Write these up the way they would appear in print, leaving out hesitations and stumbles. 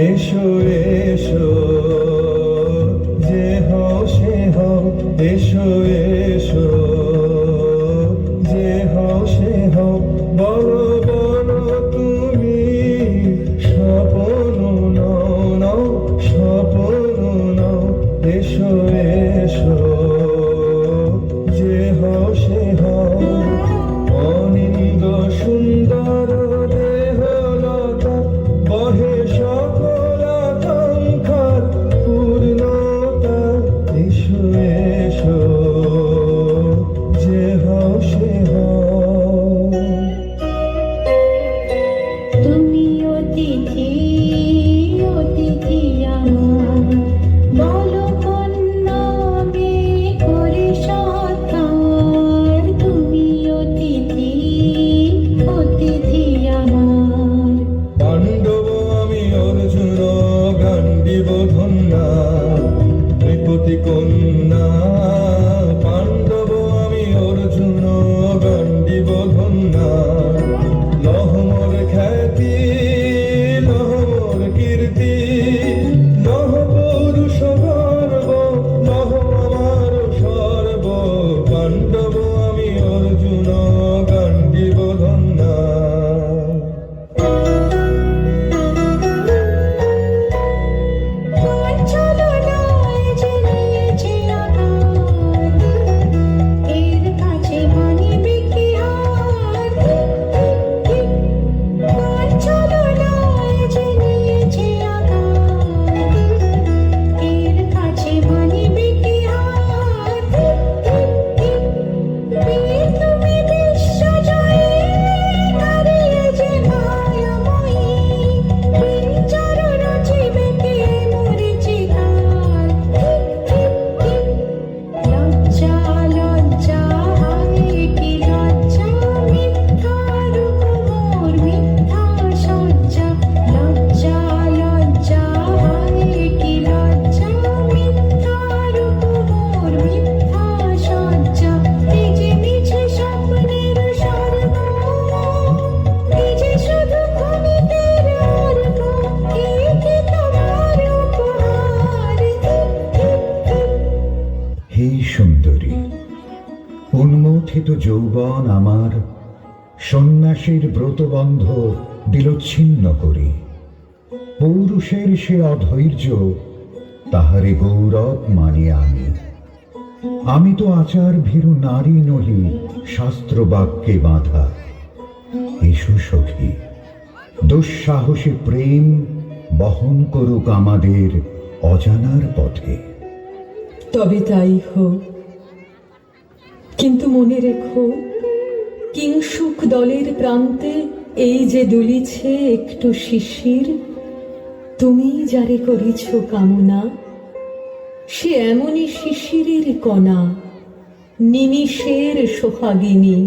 এসো এসো, যে হও সে হও, এসো এসো, যে হও সে হও, বলো বলো তুমি স্বপ্ন নাও নাও, স্বপ্ন নাও, এসো এসো, যে হও সে হও। অনিন্দ সুন্দর দেহলতা বহে সকল আকাঙ্ক্ষার পূর্ণতা, এসো এসো, যে হও সে হও। তুমি অতিথি অতিথি আমার, বলো কোন নামে করে সৎকার। তুমি অতিথি অতিথি আমার। পাণ্ডব আমি অর্জুন গান্ডীব ধন্যা, নৃপতি কন্যা। পাণ্ডব আমি অর্জুন গান্ডীব ধন্যা, লহ মোর খ্যাতি, লহ মোর কীর্তি, লহ পৌরুষ গর্ব, লহ আমার সর্ব। পাণ্ডব আমি অর্জুন গান্ডীব ধন্যা। চলনায় যে নিয়েছে আঘাত, এর কাছে মানিবে কি হার। চলনায় যে নিয়েছে আঘাত, এর কাছে মানিবে কি হার। তুমি বিশ্বজয়ী হারিয়ে যে মায়াময়ী, বিচার রচিবে কে মরীচিকার। লজ্জা লজ্জা হায় কি লজ্জা, মিথ্যা রূপ মোর মিথ্যা সজ্জা। লজ্জা লজ্জা হায় কি লজ্জা, মিথ্যা রূপ মোর মিথ্যা সজ্জা। এই যে মিছে স্বপ্নের স্বর্গ, এই যে শুধু ক্ষণিকের অর্ঘ, এই কি তোমার উপহার। হে সুন্দরী, উন্মথিত যৌবন আমার সন্ন্যাসীর ব্রতবন্ধ বিচ্ছিন্ন করি। পৌরুষের সে অধৈর্য, তাহারে গৌরব মানি আমি। আমি তো আচার ভীরু নারী নহি, শাস্ত্র বাক্যে বাঁধা। এসো সখী, দুঃসাহসী প্রেম বহন করুক আমাদের অজানার পথে। তবে তাই হোক, কিন্তু মনে রেখো, কিংসুক দলের প্রান্তে এই যে দুলিছে একটু শিশির, তুমি যারে করিছ কামনা, সে এমনই শিশিরের কণা, নিমিষের সোহাগিনী।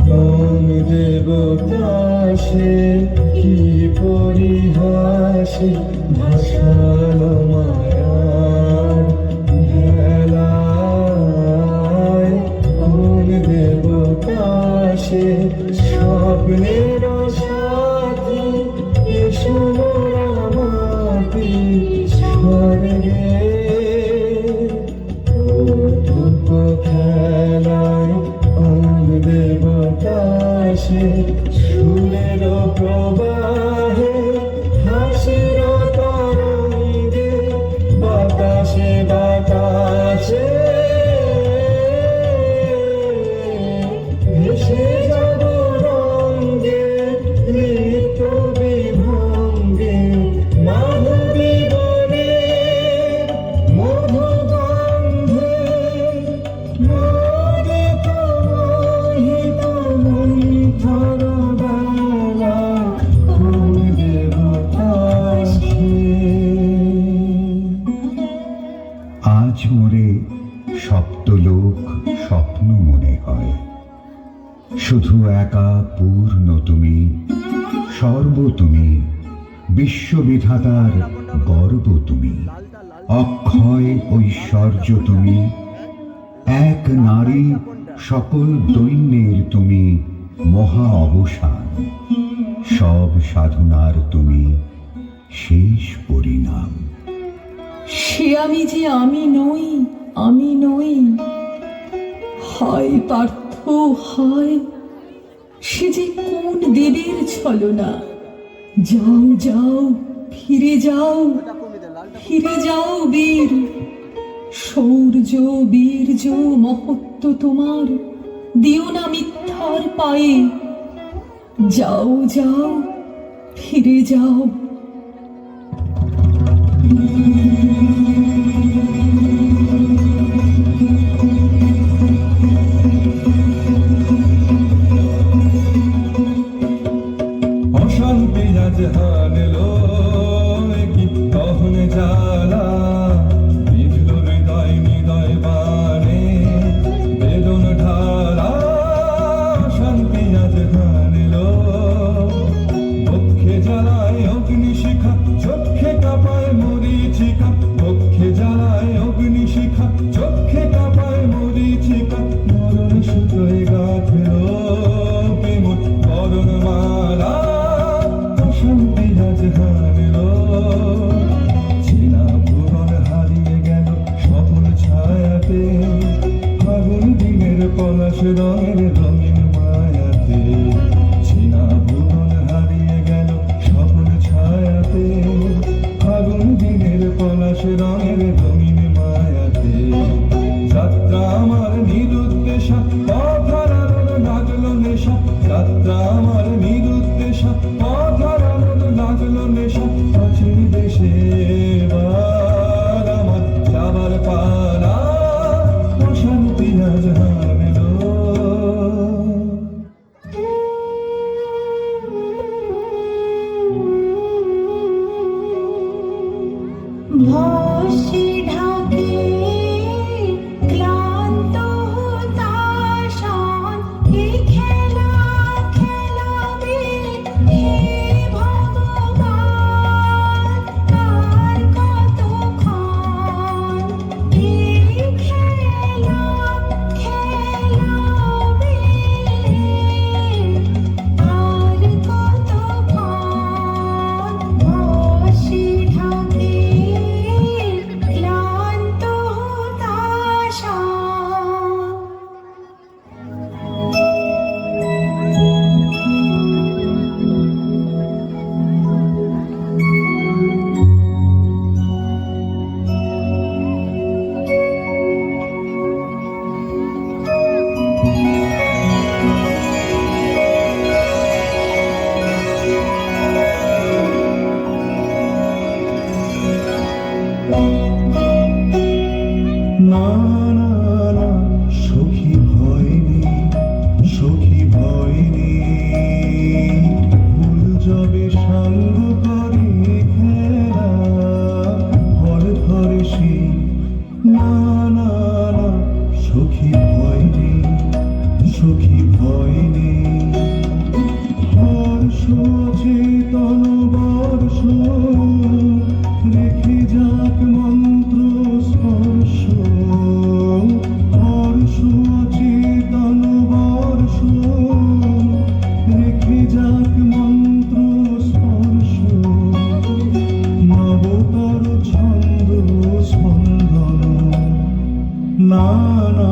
কোন দেবতাসে কি পরিহাসে ভাসালো মায়ার ভেলায়। কোন দেবতাসে স্বপ্নের সাথী, এসো মোরা মাতি স্বর্গে। কৌতুক খেলায় কোন দেবতাসে সুরের প্রবাহে, হাসির তরঙ্গে, বাতাসে বাতাসে ভেসে যাব রঙ্গে, নৃত্য বিভঙ্গে, মাধবী বনে মধুগন্ধে, মোদিত মোহিত মন্থর বেলা। কোন দেবতাসে আজ মোরে সপ্তলোক স্বপ্ন মনে হয়, শুধু একা পূর্ণ তুমি, সর্ব তুমি, বিশ্ববিধাতার গর্ব তুমি। অক্ষয় ঐশ্বর্য তুমি, এক নারী সকল দৈন্যের তুমি মহা অবসান, সব সাধনার তুমি শেষ পরিণাম। সে আমি যে আমি নই, আমি নই, হায় পার্থ হায়, সে যে কোন দেবের ছলনা। যাও যাও, ফিরে যাও, ফিরে যাও বীর, শৌর্য বীর্য মহত্ব তোমার দিও না মিথ্যার পায়ে। যাও যাও, ফিরে যাও। অশান্তি আজ হারলো, কি দহন জ্বালা বিঁধল হৃদয় হৃদয় বানে বেদন ঢালা। অশান্তি আজ হারলো, বক্ষে জ্বালায় অগ্নিশিখা, চক্ষে কাঁপায় মরীচিকা, বক্ষে জ্বালায় অগ্নিশিখা, চক্ষে কাঁপায় মরীচিকা। মরণ সূত্রে গাঁথলো বিমুখ বরণ মালা। অশান্তি আজ হারলো, চেনা ভুবন হারিয়ে গেল স্বপন ছায়াতে, ফাগুন দিনের পলাশ রঙের রঙিন মায়াতে। চেনা ভুবন হারিয়ে গেল স্বপন ছায়াতে, ফাগুন দিনের পলাশ রঙের রঙিন মায়াতে। যাত্রা আমার নিরুদ্দেশা, পথ হারানোর লাগলো নেশা। যাত্রা আমার নিরুদ্দেশা, পথ হারানোর লাগলো নেশা। অচিন দেশে এবার আমার যাবার পালা। অশান্তি আজ হারলো। ভস্মে ঢাকে ক্লান্ত হতাশান, এ খেলা খেলাবে হে ভগবান। আর কতক্ষণ এ খেলা খেলাবে, আর কতক্ষণ। ভস্মে ঢাকে ক্লান্ত হতাশা। না না না, সখী ভয় নেই, সখী ভয় নেই। ভুল যবে সাঙ্গ করে খেলা, ভর ধরে সে। না না না, সখী ভয় নেই, সখী ভয় নেই। হর্ষ চেতন বর্ষ, রেখে যাক মন্ত্র স্পর্শ। হর্ষ চেতন বর্ষ, রেখে যাক মন্ত্র স্পর্শ। নবতর ছন্দ স্পন্দন। না না